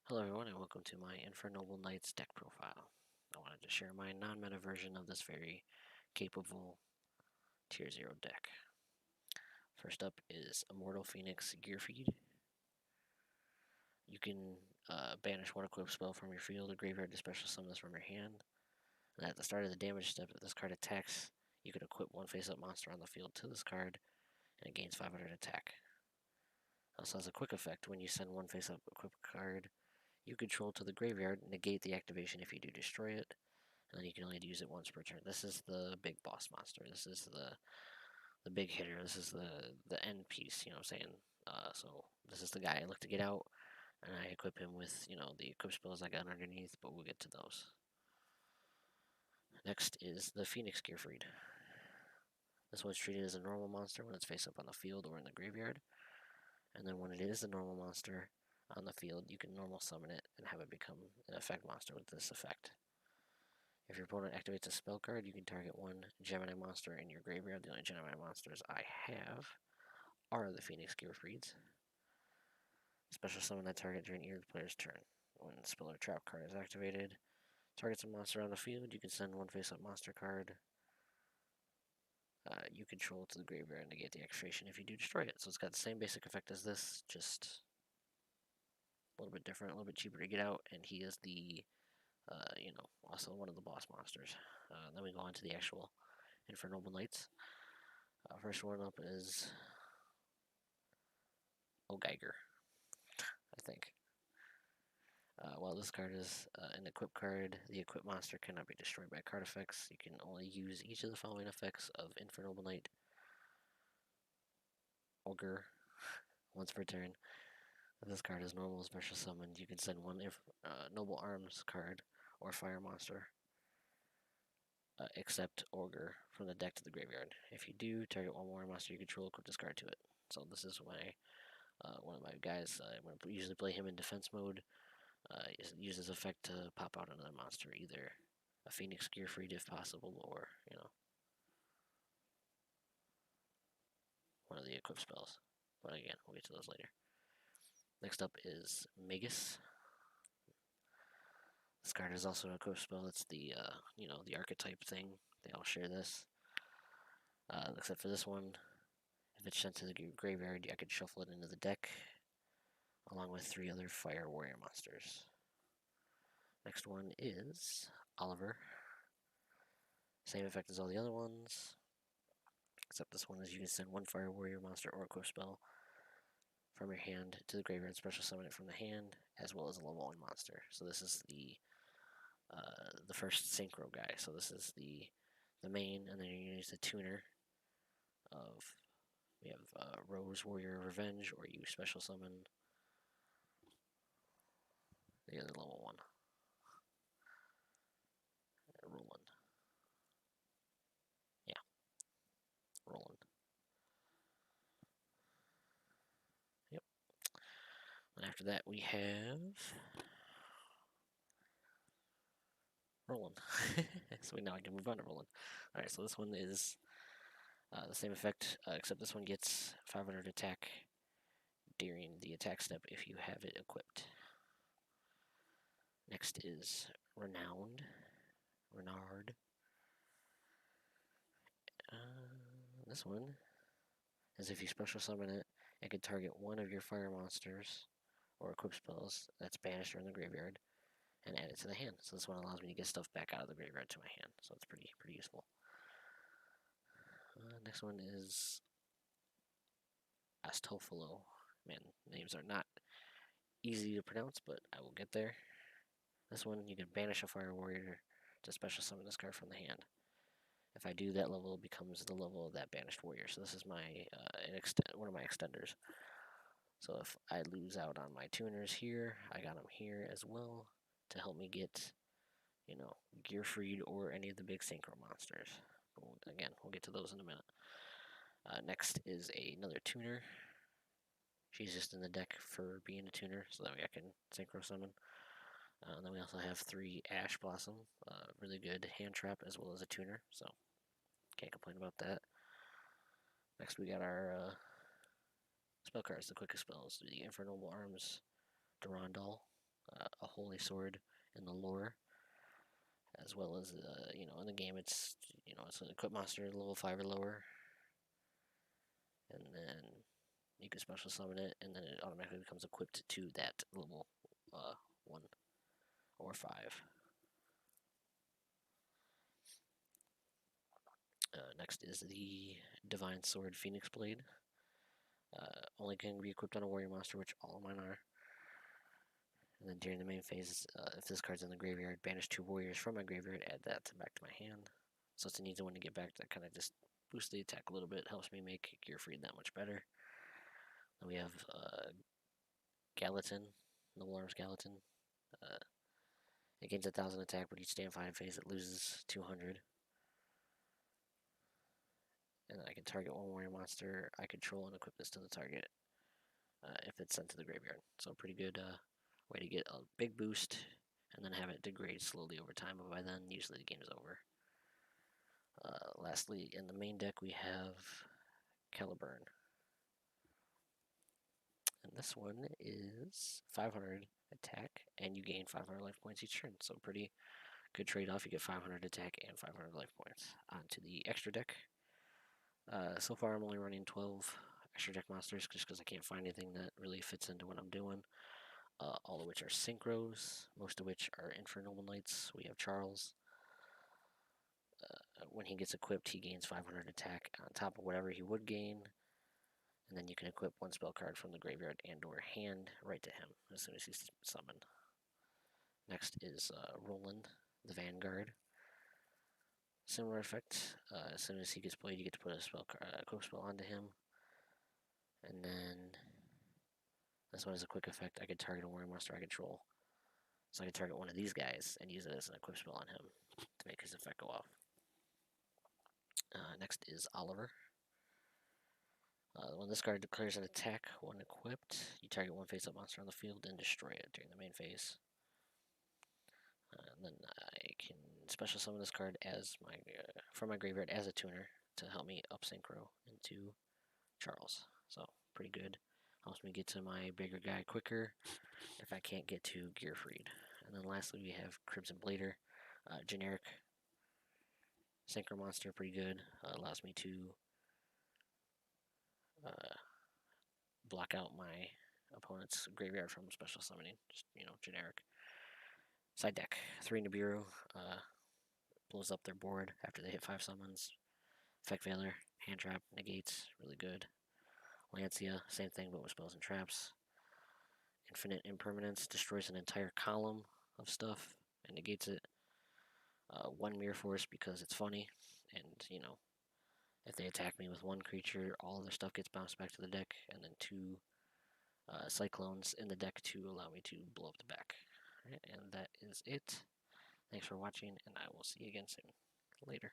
Hello everyone and welcome to my Infernoble Knight's deck profile. I wanted to share my non-meta version of this very capable tier 0 deck. First up is Immortal Phoenix Gear Feed. You can banish one equip spell from your field or graveyard to special summon this from your hand. And at the start of the damage step, if this card attacks, you can equip one face-up monster on the field to this card, and it gains 500 attack. It also has a quick effect. When you send one face-up equipped card you control to the graveyard, negate the activation if you do destroy it, and then you can only use it once per turn. This is the big boss monster. This is the big hitter. This is the end piece. You know what I'm saying? So this is the guy I look to get out, and I equip him with the equip spells I got underneath. But we'll get to those. Next is the Phoenix Gearfried. This one's treated as a normal monster when it's face up on the field or in the graveyard, and then when it is a normal monster on the field, you can normal summon it and have it become an effect monster with this effect. If your opponent activates a spell card, you can target one Gemini monster in your graveyard. The only Gemini monsters I have are the Phoenix Gearfrieds. Special summon that target during either player's turn. When the spell or trap card is activated, targets a monster on the field, you can send one face-up monster card you control to the graveyard and negate the activation if you do destroy it. So it's got the same basic effect as this, just a little bit different, a little bit cheaper to get out, and he is the, also one of the boss monsters. Then we go on to the actual Infernoble Knights. First one up is O'Geiger, I think. While this card is an equip card, the equip monster cannot be destroyed by card effects. You can only use each of the following effects of Infernoble Knight Ogre once per turn. If this card is normal special summoned, you can send one Noble Arms card or Fire monster, except Ogre, from the deck to the graveyard. If you do, target one more monster you control, equip this card to it. So this is my one of my guys. I'm going to usually play him in defense mode. Use this effect to pop out another monster, either a Phoenix Gearfried if possible, or one of the equip spells. But again, we'll get to those later. Next up is Magus. This card is also an equip spell. It's the the archetype thing. They all share this, except for this one. If it's sent to the graveyard, I could shuffle it into the deck, along with 3 other Fire Warrior monsters. Next one is Oliver. Same effect as all the other ones, except this one is you can send one Fire Warrior monster or equip spell from your hand to the graveyard, special summon it from the hand, as well as a level 1 monster. So this is the first synchro guy. So this is the main, and then you use the tuner of, we have Rose Warrior Revenge, or you special summon the other level 1, Roland. Yeah, Roland. Yep. And after that we have Roland. So now I can move on to Roland. Alright, so this one is the same effect, except this one gets 500 attack during the attack step if you have it equipped. Next is Renard. This one is if you special summon it, it can target one of your fire monsters or equip spells that's banished or in the graveyard and add it to the hand. So this one allows me to get stuff back out of the graveyard to my hand. So it's pretty useful. Next one is Astolfo. Man, names are not easy to pronounce, but I will get there. This one, you can banish a fire warrior to special summon this card from the hand. If I do, that level becomes the level of that banished warrior. So this is my one of my extenders. So if I lose out on my tuners here, I got them here as well to help me get, Gearfried or any of the big synchro monsters. But again, we'll get to those in a minute. Next is another tuner. She's just in the deck for being a tuner, so that way I can synchro summon. And then we also have 3 Ash Blossom, really good hand trap as well as a tuner, so can't complain about that. Next we got our spell cards, the quickest spells, the Infernoble Arms, Durandal. a holy sword in the lore, as well as in the game it's it's an equip monster level 5 or lower, and then you can special summon it, and then it automatically becomes equipped to that level 1 or 5. Next is the Divine Sword Phoenix Blade. Only can be equipped on a warrior monster, which all of mine are. And then during the main phase, if this card's in the graveyard, banish 2 warriors from my graveyard, add that back to my hand. So it's an easy one to get back that kind of just boosts the attack a little bit, helps me make Gearfried that much better. Then we have Gallatin, Noble Arms Gallatin. It gains 1,000 attack, but each stand 5 phase it loses 200. And then I can target 1 warrior monster I control and equip this to the target if it's sent to the graveyard. So pretty good way to get a big boost and then have it degrade slowly over time, but by then usually the game is over. Lastly, in the main deck we have Caliburn. And this one is 500 attack, and you gain 500 life points each turn. So pretty good trade-off. You get 500 attack and 500 life points. Onto the extra deck. So far I'm only running 12 extra deck monsters just because I can't find anything that really fits into what I'm doing. All of which are synchros, most of which are Infernoble Knights. We have Charles. When he gets equipped, he gains 500 attack on top of whatever he would gain. And then you can equip 1 spell card from the graveyard and or hand right to him as soon as he's summoned. Next is Roland, the Vanguard. Similar effect. As soon as he gets played, you get to put a equip spell onto him. And then this one is a quick effect. I could target a warrior monster I control. So I can target one of these guys and use it as an equip spell on him to make his effect go off. Next is Oliver. When this card declares an attack when equipped, you target 1 face-up monster on the field and destroy it during the main phase. And then I can special summon this card as from my graveyard as a tuner to help me up synchro into Charles. So pretty good. Helps me get to my bigger guy quicker if I can't get to Gearfried. And then lastly we have Crimson Blader, generic synchro monster, pretty good. Allows me to block out my opponent's graveyard from special summoning. Just, generic. Side deck, 3 Nibiru, blows up their board after they hit 5 summons. Effect Failure, Hand Trap, Negates, really good. Lancia, same thing but with spells and traps. Infinite Impermanence, destroys an entire column of stuff and negates it. 1 Mirror Force because it's funny, and if they attack me with 1 creature, all their stuff gets bounced back to the deck, and then 2 Cyclones in the deck to allow me to blow up the back. Right, and that is it. Thanks for watching, and I will see you again soon. Later.